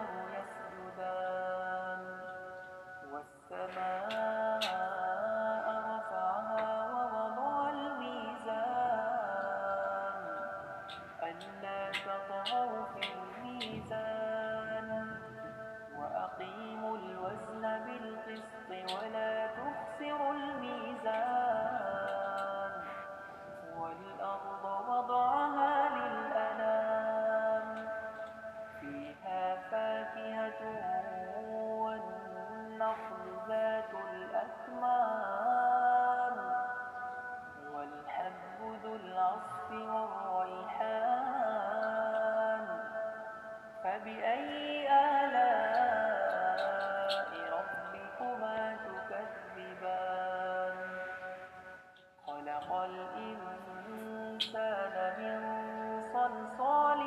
والشجر يسجدان والسماء رفعها ووضع الميزان ألا تطغوا في الميزان وأقيموا الوزن بالقسط ولا تخسروا الميزان والأرض وضعها للأنام فيها فاكهة والنخل ذات الأكمام والحب ذو العصف والريحان فبأي آلاء ربكما تكذبان خلق الإنسان من صلصال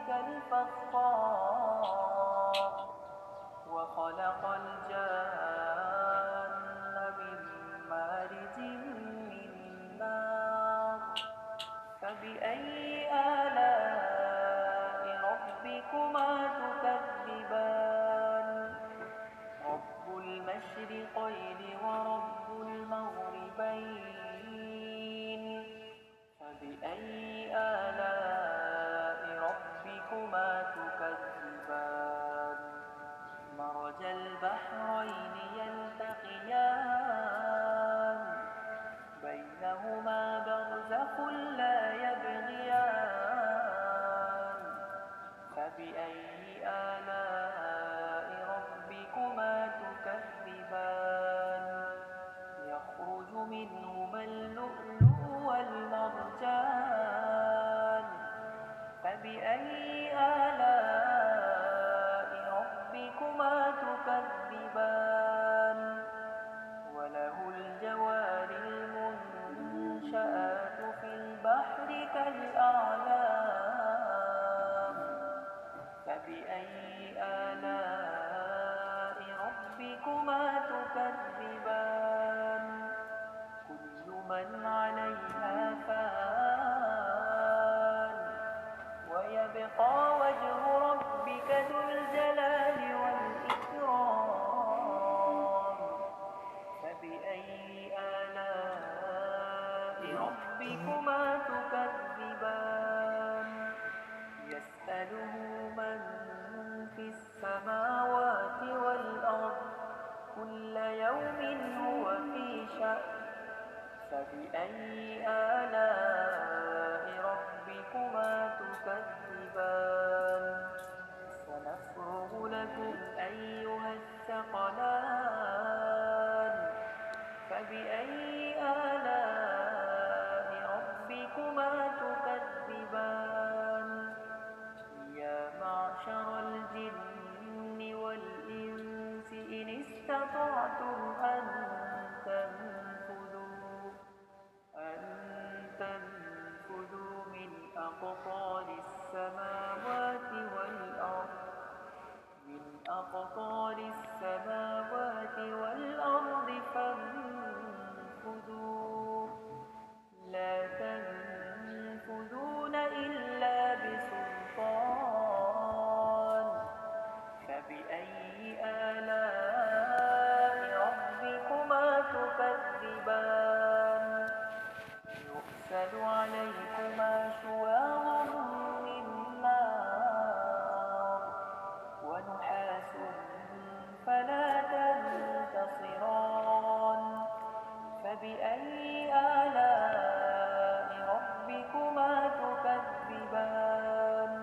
كالفخار وخلق الجان من مارج من نار فبأي آلاء ربكما تكذبان رب المشرقين ورب المغربين فبأي آلاء ربكما تكذبان مرج البحرين يلتقيان بينهما برزخ لا يبغيان فبأي آلاء ربكما تكذبان يخرج منهما اللؤلؤ والمرجان فبأي آلاء ربكما تكذبان وله الجوار المنشآت في البحر كالأعلام فبأي آلاء ربكما تكذبان كل من عليها فان ويبقى وجه ربك ذو الجلال والإكرام فبأي آلاء ربكما تكذبان يسأله من في السماوات والأرض كل يوم هو في شأن فبأي آلاء ربكما تكذبان سنفرغ لكم أيها الثقلان فبأي آلاء ربكما تكذبان يا معشر الجن والإنس إن استطعتم أن تنفذوا من أقطار السماوات والأرض فانفذوا لا تنفذون إلا بسلطان فبأي آلاء ربكما تكذبان يرسل عليكما شواظ من نار ونحاس فلا تنتصران فبأي آلاء ربكما تكذبان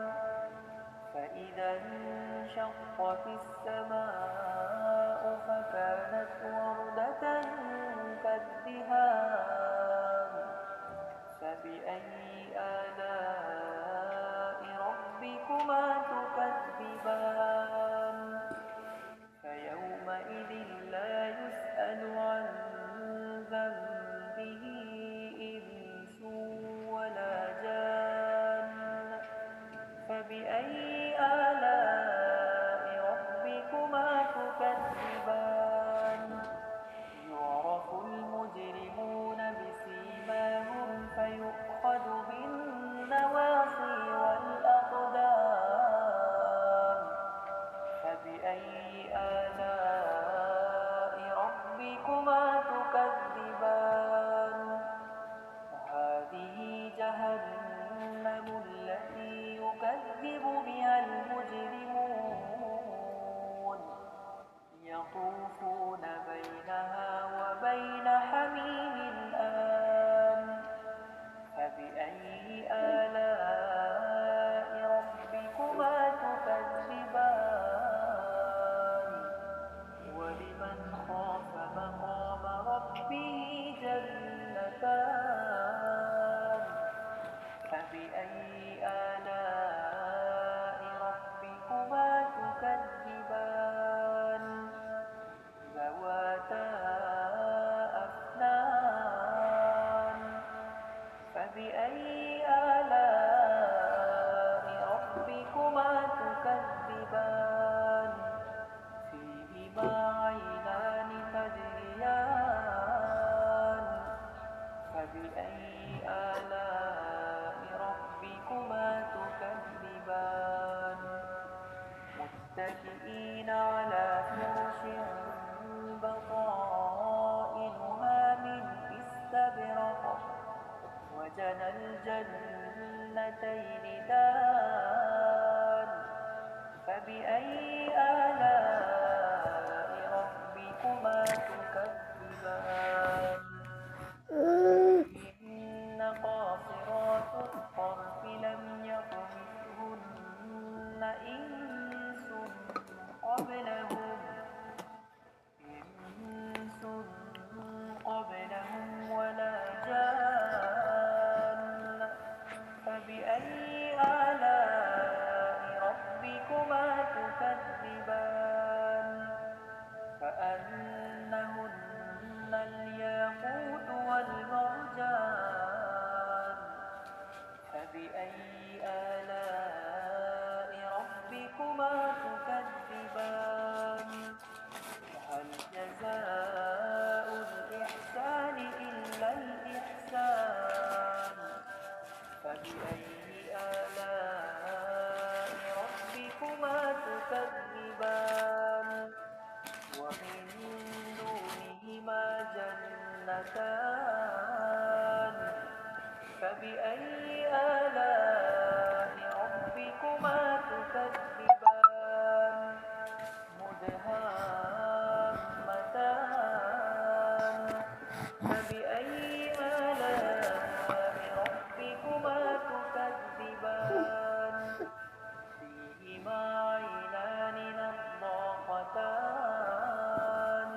فإذا انشقت السماء فكانت وردة كالدهان فبأي آلاء ربكما تكذبان فيومئذ لا يسأل عن ذنبه إنس ولا جان فبأي آلاء ربكما تكذبان يعرف المجرمون بسيماهم فيؤخذ بالنواصي والأقدام متكئين على فرش بطائنها من استبرق وجنى الجنتين دان فبأي آلاء ربكما تكذبان إن قاصرات الطرف لم يطمثهن إنس قبلهم ولا جان فبأي آلاء ربكما تكذبان كأنهن الياقوت والمرجان فبأي آلاء ربكما تكذبان هل جزاء الإحسان إلا الإحسان فبأي آلاء ربكما تكذبان ومن دونهما جنتان فبأي آلاء ربكما تكذبان مدهامتان فبأي آلاء ربكما تكذبان فيهما عينان نضاختان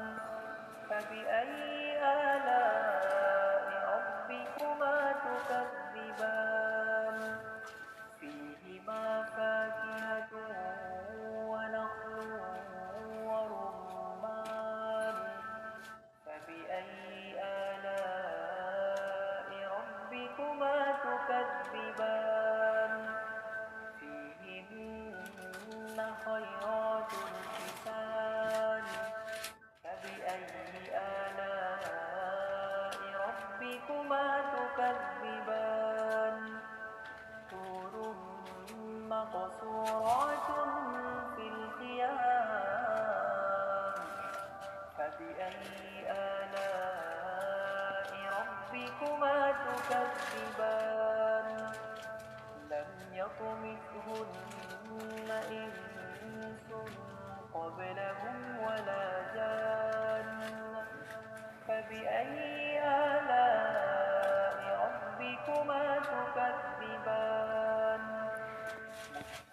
فبأي آلاء ربكما تكذبان فيهما فاكهة ونخل ورمان فبأي آلاء ربكما تكذبان فيهن خيرات حسان فبأي آلاء ربكما تكذبان حور مقصورات في الخيام فبأي آلاء ربكما تكذبان لم يطمثهن إنس قبلهم ولا جان فبأي آلاء ربكما تكذبان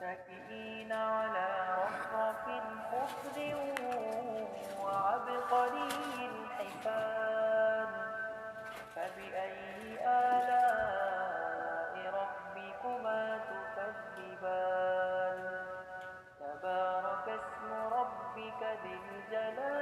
متكئين على رفرف خضر وعبقري حسان فبأي آلاء ربكما تكذبان تبارك اسم ربك ذي الجلال